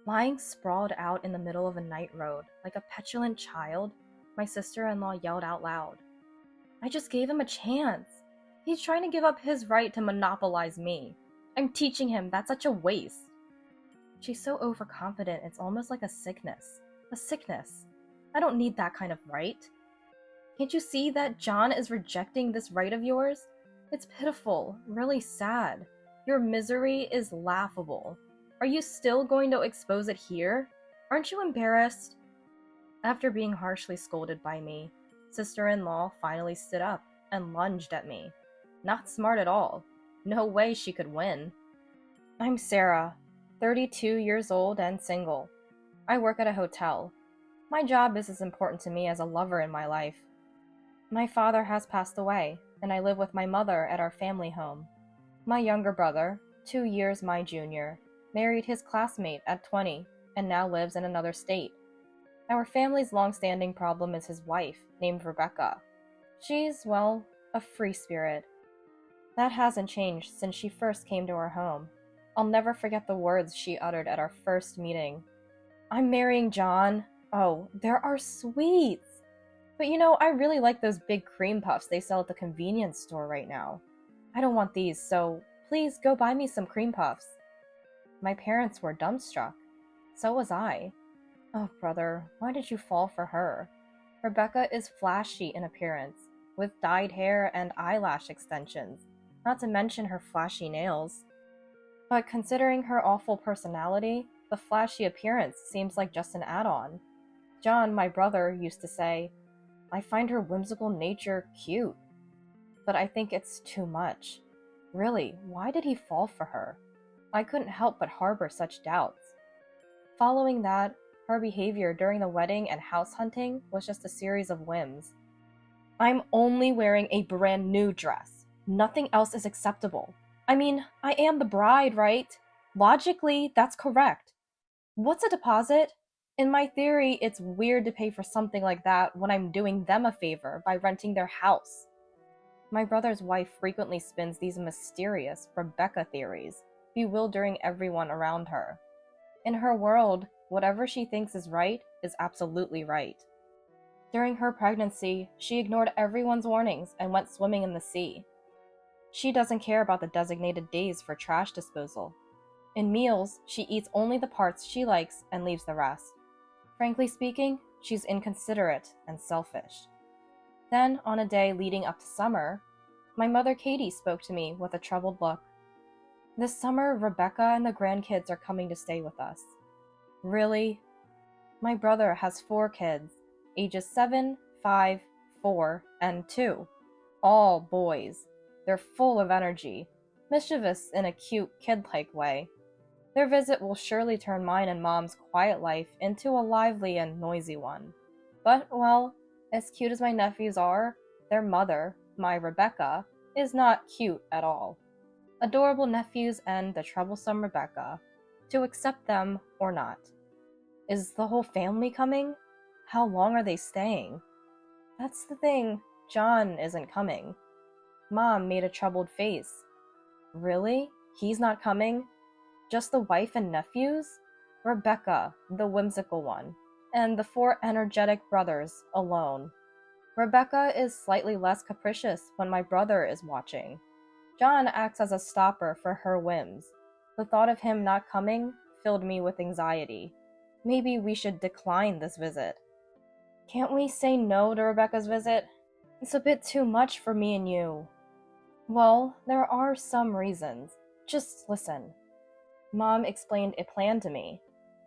Lying sprawled out in the middle of a night road, like a petulant child, my sister-in-law yelled out loud. I just gave him a chance. He's trying to give up his right to monopolize me. I'm teaching him that's such a waste. She's so overconfident, it's almost like a sickness. A sickness. I don't need that kind of right. Can't you see that John is rejecting this right of yours? It's pitiful, really sad. Your misery is laughable. Are you still going to expose it here? Aren't you embarrassed? After being harshly scolded by me, sister-in-law finally stood up and lunged at me. Not smart at all. No way she could win. I'm Sarah, 32 years old and single. I work at a hotel. My job is as important to me as a lover in my life. My father has passed away, and I live with my mother at our family home. My younger brother, 2 years my junior, married his classmate at 20 and now lives in another state. Our family's long-standing problem is his wife, named Rebecca. She's, well, a free spirit. That hasn't changed since she first came to our home. I'll never forget the words she uttered at our first meeting. I'm marrying John. Oh, there are sweets. But I really like those big cream puffs they sell at the convenience store right now. I don't want these, so please go buy me some cream puffs. My parents were dumbstruck. So was I. Oh, brother, why did you fall for her? Rebecca is flashy in appearance, with dyed hair and eyelash extensions, not to mention her flashy nails. But considering her awful personality, the flashy appearance seems like just an add-on. John, my brother, used to say, I find her whimsical nature cute. But I think it's too much. Really, why did he fall for her? I couldn't help but harbor such doubts. Following that, her behavior during the wedding and house hunting was just a series of whims. I'm only wearing a brand new dress. Nothing else is acceptable. I mean, I am the bride, right? Logically, that's correct. What's a deposit? In my theory, it's weird to pay for something like that when I'm doing them a favor by renting their house. My brother's wife frequently spins these mysterious Rebecca theories, bewildering everyone around her. In her world, whatever she thinks is right is absolutely right. During her pregnancy, she ignored everyone's warnings and went swimming in the sea. She doesn't care about the designated days for trash disposal. In meals, she eats only the parts she likes and leaves the rest. Frankly speaking, she's inconsiderate and selfish. Then, on a day leading up to summer, my mother Katie spoke to me with a troubled look. This summer, Rebecca and the grandkids are coming to stay with us. Really? My brother has 4 kids, ages 7, 5, 4, and 2. All boys. They're full of energy, mischievous in a cute, kid-like way. Their visit will surely turn mine and Mom's quiet life into a lively and noisy one. But, well, as cute as my nephews are, their mother, my Rebecca, is not cute at all. Adorable nephews and the troublesome Rebecca. To accept them or not. Is the whole family coming? How long are they staying? That's the thing, John isn't coming. Mom made a troubled face. Really? He's not coming? Just the wife and nephews? Rebecca, the whimsical one, and the 4 energetic brothers alone. Rebecca is slightly less capricious when my brother is watching. John acts as a stopper for her whims. The thought of him not coming filled me with anxiety. Maybe we should decline this visit. Can't we say no to Rebecca's visit? It's a bit too much for me and you. Well, there are some reasons. Just listen. Mom explained a plan to me.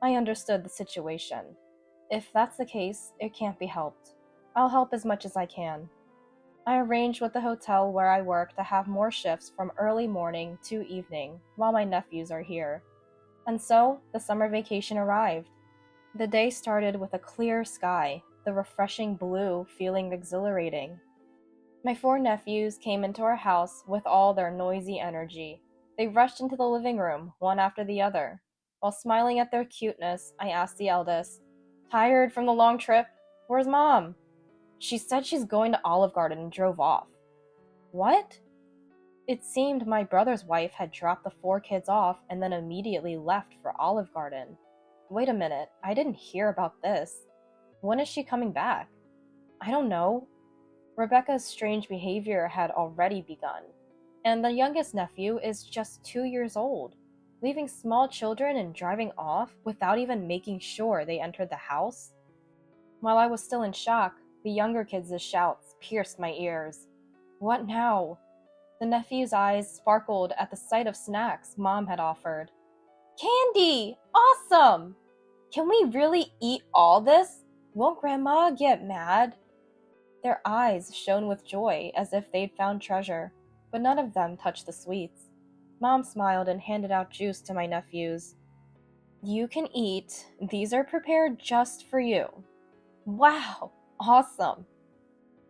I understood the situation. If that's the case, it can't be helped. I'll help as much as I can. I arranged with the hotel where I work to have more shifts from early morning to evening while my nephews are here. And so, the summer vacation arrived. The day started with a clear sky, the refreshing blue feeling exhilarating. My 4 nephews came into our house with all their noisy energy. They rushed into the living room, one after the other. While smiling at their cuteness, I asked the eldest, Tired from the long trip? Where's Mom? She said she's going to Olive Garden and drove off. What? It seemed my brother's wife had dropped the 4 kids off and then immediately left for Olive Garden. Wait a minute, I didn't hear about this. When is she coming back? I don't know. Rebecca's strange behavior had already begun, and the youngest nephew is just 2 years old, leaving small children and driving off without even making sure they entered the house. While I was still in shock, the younger kids' shouts pierced my ears. What now? The nephew's eyes sparkled at the sight of snacks Mom had offered. Candy! Awesome! Can we really eat all this? Won't Grandma get mad? Their eyes shone with joy as if they'd found treasure, but none of them touched the sweets. Mom smiled and handed out juice to my nephews. You can eat. These are prepared just for you. Wow, awesome.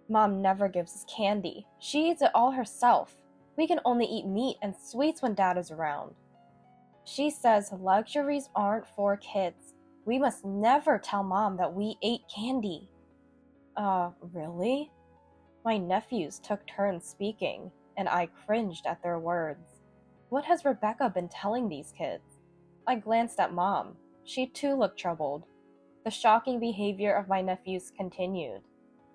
Mom never gives us candy. She eats it all herself. We can only eat meat and sweets when Dad is around. She says luxuries aren't for kids. We must never tell Mom that we ate candy. Really? My nephews took turns speaking, and I cringed at their words. What has Rebecca been telling these kids? I glanced at Mom. She too looked troubled. The shocking behavior of my nephews continued.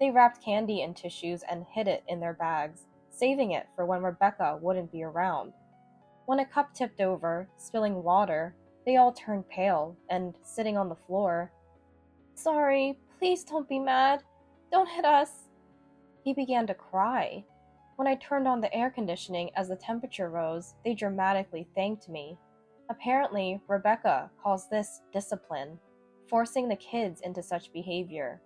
They wrapped candy in tissues and hid it in their bags, saving it for when Rebecca wouldn't be around. When a cup tipped over, spilling water, they all turned pale and, sitting on the floor, Sorry, please don't be mad. Don't hit us. He began to cry. When I turned on the air conditioning as the temperature rose, they dramatically thanked me. Apparently, Rebecca calls this discipline, forcing the kids into such behavior.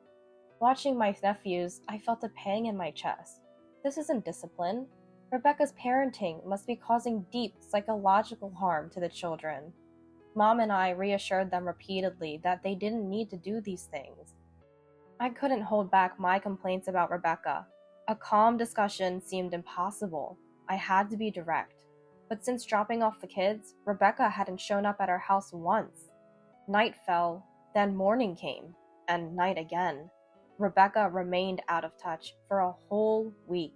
Watching my nephews, I felt a pang in my chest. This isn't discipline. Rebecca's parenting must be causing deep psychological harm to the children. Mom and I reassured them repeatedly that they didn't need to do these things. I couldn't hold back my complaints about Rebecca. A calm discussion seemed impossible. I had to be direct. But since dropping off the kids, Rebecca hadn't shown up at our house once. Night fell, then morning came, and night again. Rebecca remained out of touch for a whole week.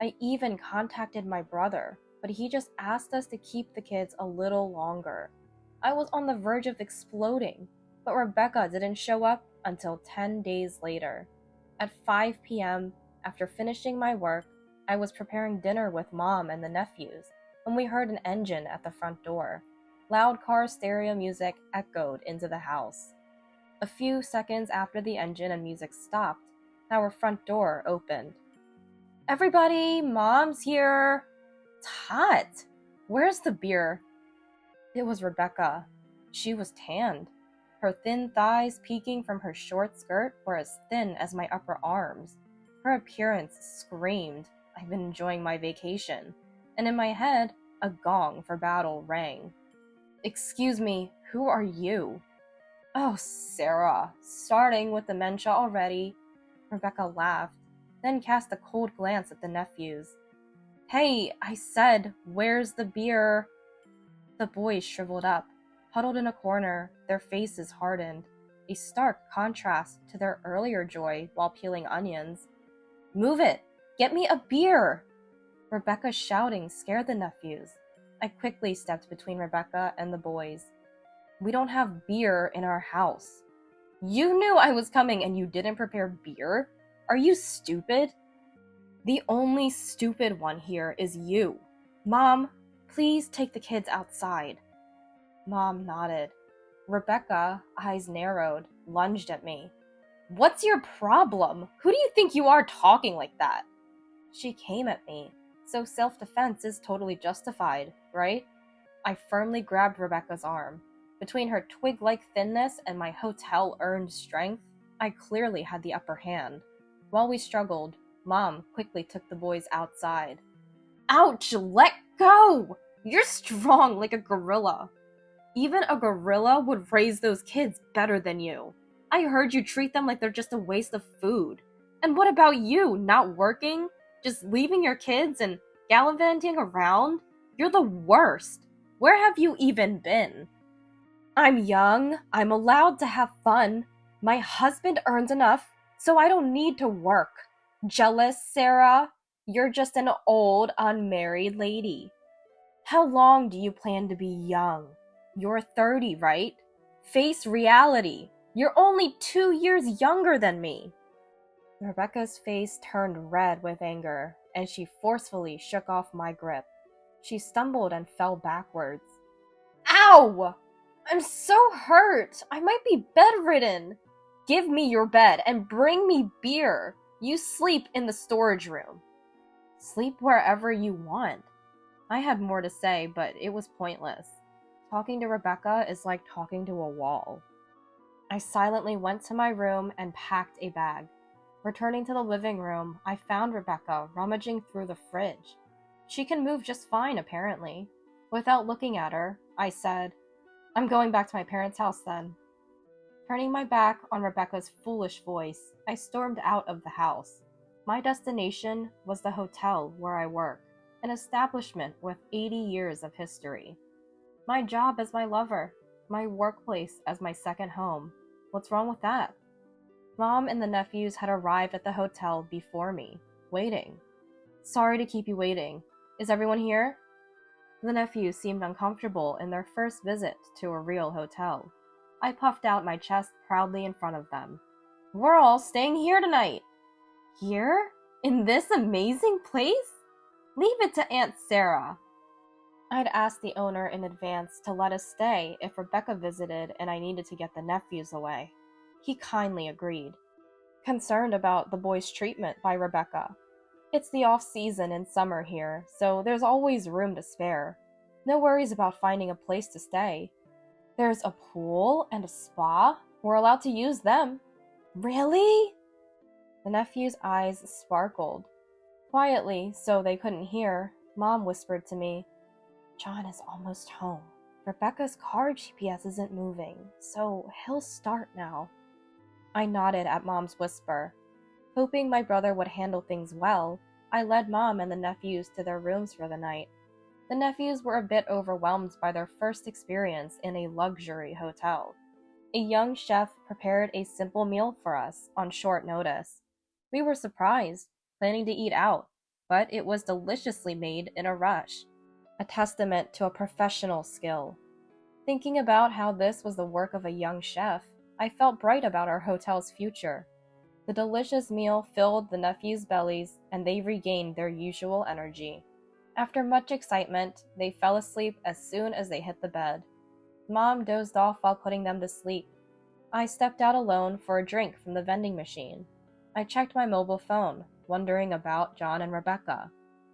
I even contacted my brother, but he just asked us to keep the kids a little longer. I was on the verge of exploding, but Rebecca didn't show up until 10 days later. At 5 p.m., after finishing my work, I was preparing dinner with Mom and the nephews when we heard an engine at the front door. Loud car stereo music echoed into the house. A few seconds after the engine and music stopped, our front door opened. Everybody, Mom's here. It's hot. Where's the beer? It was Rebecca. She was tanned. Her thin thighs peeking from her short skirt were as thin as my upper arms. Her appearance screamed, I've been enjoying my vacation. And in my head, a gong for battle rang. Excuse me, who are you? Oh, Sarah, starting with dementia already. Rebecca laughed, then cast a cold glance at the nephews. Hey, I said, where's the beer? The boys shriveled up, huddled in a corner, their faces hardened, a stark contrast to their earlier joy while peeling onions. Move it! Get me a beer! Rebecca's shouting scared the nephews. I quickly stepped between Rebecca and the boys. We don't have beer in our house. You knew I was coming and you didn't prepare beer? Are you stupid? The only stupid one here is you. Mom, please take the kids outside. Mom nodded. Rebecca, eyes narrowed, lunged at me. What's your problem? Who do you think you are talking like that? She came at me, so self-defense is totally justified, right? I firmly grabbed Rebecca's arm. Between her twig-like thinness and my hotel-earned strength, I clearly had the upper hand. While we struggled, Mom quickly took the boys outside. Ouch! Let go! You're strong like a gorilla. Even a gorilla would raise those kids better than you. I heard you treat them like they're just a waste of food. And what about you, not working? Just leaving your kids and gallivanting around? You're the worst. Where have you even been? I'm young. I'm allowed to have fun. My husband earns enough, so I don't need to work. Jealous, Sarah? You're just an old, unmarried lady. How long do you plan to be young? You're 30, right? Face reality. You're only 2 years younger than me. Rebecca's face turned red with anger, and she forcefully shook off my grip. She stumbled and fell backwards. Ow! I'm so hurt. I might be bedridden. Give me your bed and bring me beer. You sleep in the storage room. Sleep wherever you want. I had more to say, but it was pointless. Talking to Rebecca is like talking to a wall. I silently went to my room and packed a bag. Returning to the living room, I found Rebecca rummaging through the fridge. She can move just fine, apparently. Without looking at her, I said, I'm going back to my parents' house then. Turning my back on Rebecca's foolish voice, I stormed out of the house. My destination was the hotel where I work, an establishment with 80 years of history. My job as my lover, my workplace as my second home. What's wrong with that? Mom and the nephews had arrived at the hotel before me, waiting. Sorry to keep you waiting. Is everyone here? The nephews seemed uncomfortable in their first visit to a real hotel. I puffed out my chest proudly in front of them. We're all staying here tonight. Here? In this amazing place? Leave it to Aunt Sarah. I'd asked the owner in advance to let us stay if Rebecca visited and I needed to get the nephews away. He kindly agreed, concerned about the boys' treatment by Rebecca. It's the off-season in summer here, so there's always room to spare. No worries about finding a place to stay. There's a pool and a spa. We're allowed to use them. Really? The nephew's eyes sparkled. Quietly, so they couldn't hear, Mom whispered to me, John is almost home. Rebecca's car GPS isn't moving, so he'll start now. I nodded at Mom's whisper. Hoping my brother would handle things well, I led Mom and the nephews to their rooms for the night. The nephews were a bit overwhelmed by their first experience in a luxury hotel. A young chef prepared a simple meal for us on short notice. We were surprised, planning to eat out, but it was deliciously made in a rush, a testament to a professional skill. Thinking about how this was the work of a young chef, I felt bright about our hotel's future. The delicious meal filled the nephews' bellies, and they regained their usual energy. After much excitement, they fell asleep as soon as they hit the bed. Mom dozed off while putting them to sleep. I stepped out alone for a drink from the vending machine. I checked my mobile phone, wondering about John and Rebecca.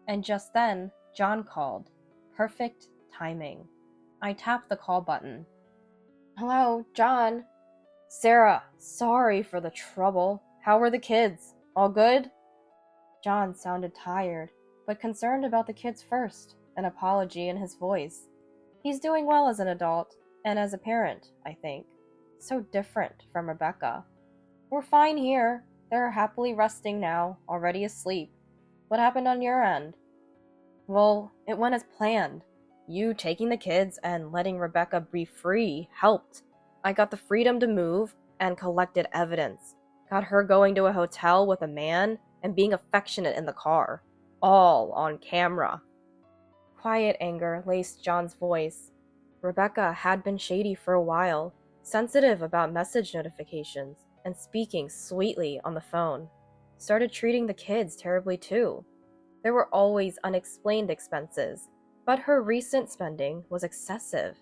And just then, John called. Perfect timing. I tapped the call button. Hello, John. Sarah, sorry for the trouble. How were the kids? All good? John sounded tired, but concerned about the kids first, an apology in his voice. He's doing well as an adult, and as a parent, I think. So different from Rebecca. We're fine here. They're happily resting now, already asleep. What happened on your end? Well, it went as planned. You taking the kids and letting Rebecca be free helped. I got the freedom to move and collected evidence. Got her going to a hotel with a man and being affectionate in the car. All on camera. Quiet anger laced John's voice. Rebecca had been shady for a while, sensitive about message notifications, and speaking sweetly on the phone. Started treating the kids terribly too. There were always unexplained expenses, but her recent spending was excessive.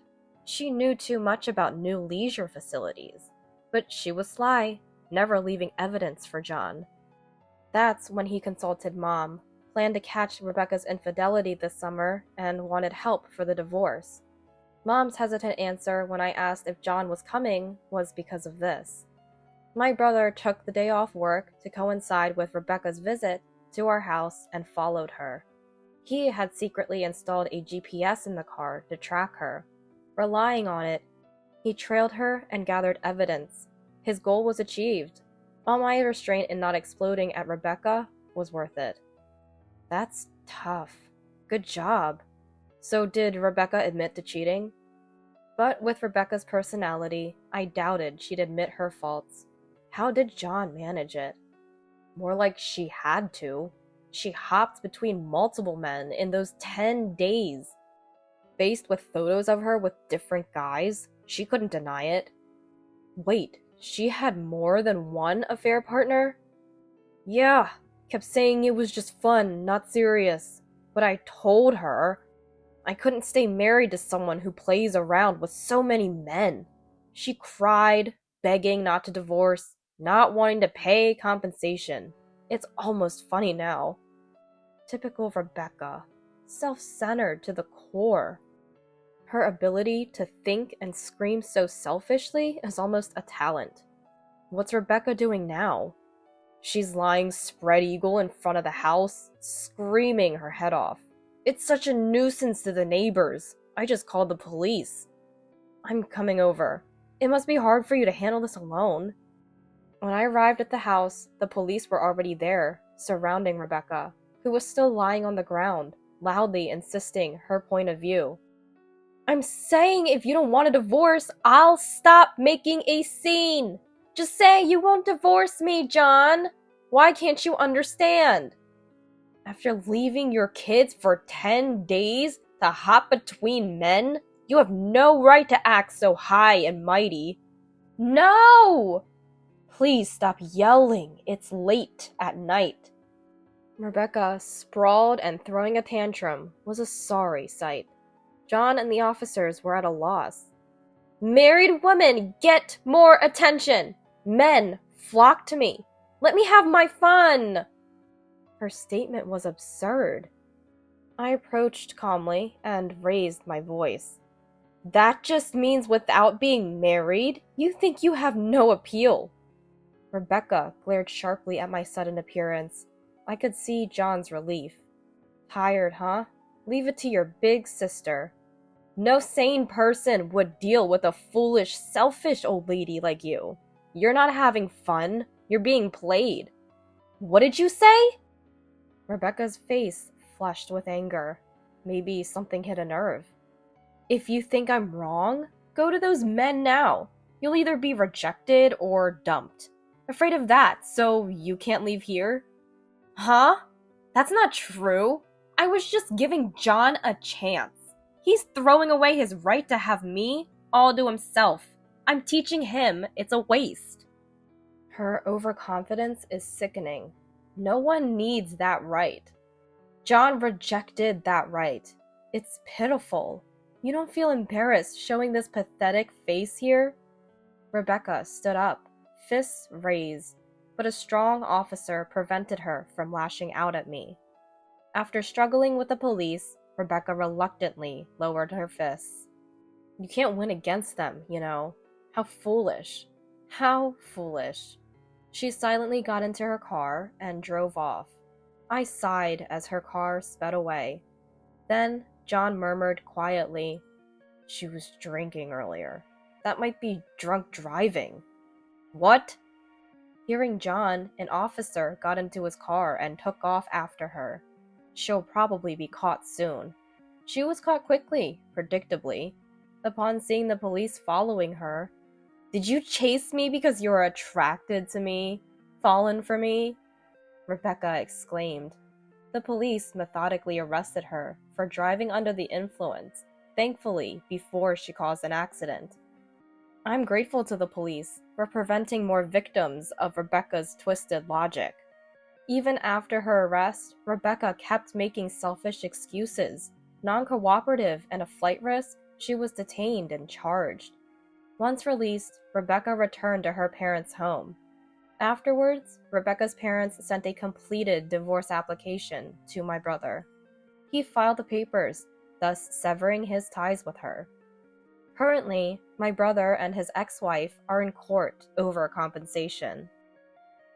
She knew too much about new leisure facilities, but she was sly, never leaving evidence for John. That's when he consulted Mom, planned to catch Rebecca's infidelity this summer, and wanted help for the divorce. Mom's hesitant answer when I asked if John was coming was because of this. My brother took the day off work to coincide with Rebecca's visit to our house and followed her. He had secretly installed a GPS in the car to track her. Relying on it, he trailed her and gathered evidence. His goal was achieved. All my restraint in not exploding at Rebecca was worth it. That's tough. Good job. So did Rebecca admit to cheating? But with Rebecca's personality, I doubted she'd admit her faults. How did John manage it? More like she had to. She hopped between multiple men in those 10 days. Faced with photos of her with different guys, She couldn't deny it. Wait, she had more than one affair partner? Yeah, kept saying it was just fun, not serious. But I told her I couldn't stay married to someone who plays around with so many men. She cried, begging not to divorce, not wanting to pay compensation. It's almost funny now. Typical Rebecca. Self-centered to the core. Her ability to think and scream so selfishly is almost a talent. What's Rebecca doing now? She's lying spread eagle in front of the house, screaming her head off. It's such a nuisance to the neighbors. I just called the police. I'm coming over. It must be hard for you to handle this alone. When I arrived at the house, the police were already there, surrounding Rebecca, who was still lying on the ground, loudly insisting her point of view. I'm saying if you don't want a divorce, I'll stop making a scene. Just say you won't divorce me, John. Why can't you understand? After leaving your kids for 10 days to hop between men, you have no right to act so high and mighty. No! Please stop yelling. It's late at night. Rebecca, sprawled and throwing a tantrum, was a sorry sight. John and the officers were at a loss. Married women, get more attention! Men, flock to me. Let me have my fun! Her statement was absurd. I approached calmly and raised my voice. That just means without being married, you think you have no appeal. Rebecca glared sharply at my sudden appearance. I could see John's relief. Tired, huh? Leave it to your big sister. No sane person would deal with a foolish, selfish old lady like you. You're not having fun. You're being played. What did you say? Rebecca's face flushed with anger. Maybe something hit a nerve. If you think I'm wrong, go to those men now. You'll either be rejected or dumped. Afraid of that, so you can't leave here? Huh? That's not true. I was just giving John a chance. He's throwing away his right to have me all to himself. I'm teaching him it's a waste. Her overconfidence is sickening. No one needs that right. John rejected that right. It's pitiful. You don't feel embarrassed showing this pathetic face here? Rebecca stood up, fists raised, but a strong officer prevented her from lashing out at me. After struggling with the police, Rebecca reluctantly lowered her fists. You can't win against them, you know. How foolish. How foolish. She silently got into her car and drove off. I sighed as her car sped away. Then John murmured quietly, She was drinking earlier. That might be drunk driving. What? Hearing John, an officer got into his car and took off after her. She'll probably be caught soon. She was caught quickly, predictably. Upon seeing the police following her, Did you chase me because you were attracted to me? Fallen for me? Rebecca exclaimed. The police methodically arrested her for driving under the influence, thankfully before she caused an accident. I'm grateful to the police for preventing more victims of Rebecca's twisted logic. Even after her arrest, Rebecca kept making selfish excuses. Non-cooperative and a flight risk, she was detained and charged. Once released, Rebecca returned to her parents' home. Afterwards, Rebecca's parents sent a completed divorce application to my brother. He filed the papers, thus severing his ties with her. Currently, my brother and his ex-wife are in court over compensation.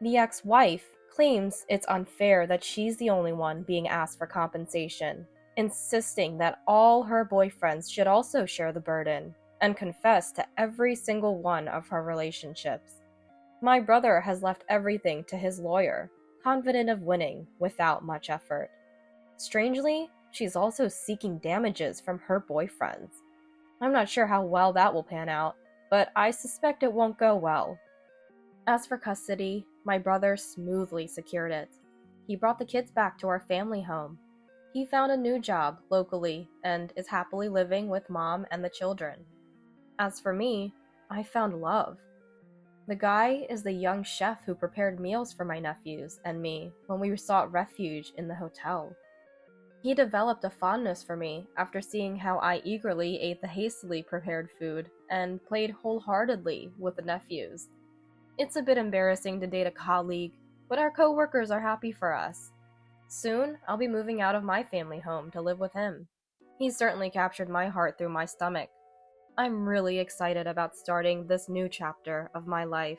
The ex-wife claims it's unfair that she's the only one being asked for compensation, insisting that all her boyfriends should also share the burden and confess to every single one of her relationships. My brother has left everything to his lawyer, confident of winning without much effort. Strangely, she's also seeking damages from her boyfriends. I'm not sure how well that will pan out, but I suspect it won't go well. As for custody, my brother smoothly secured it. He brought the kids back to our family home. He found a new job locally and is happily living with mom and the children. As for me, I found love. The guy is the young chef who prepared meals for my nephews and me when we sought refuge in the hotel. He developed a fondness for me after seeing how I eagerly ate the hastily prepared food and played wholeheartedly with the nephews. It's a bit embarrassing to date a colleague, but our coworkers are happy for us. Soon, I'll be moving out of my family home to live with him. He's certainly captured my heart through my stomach. I'm really excited about starting this new chapter of my life.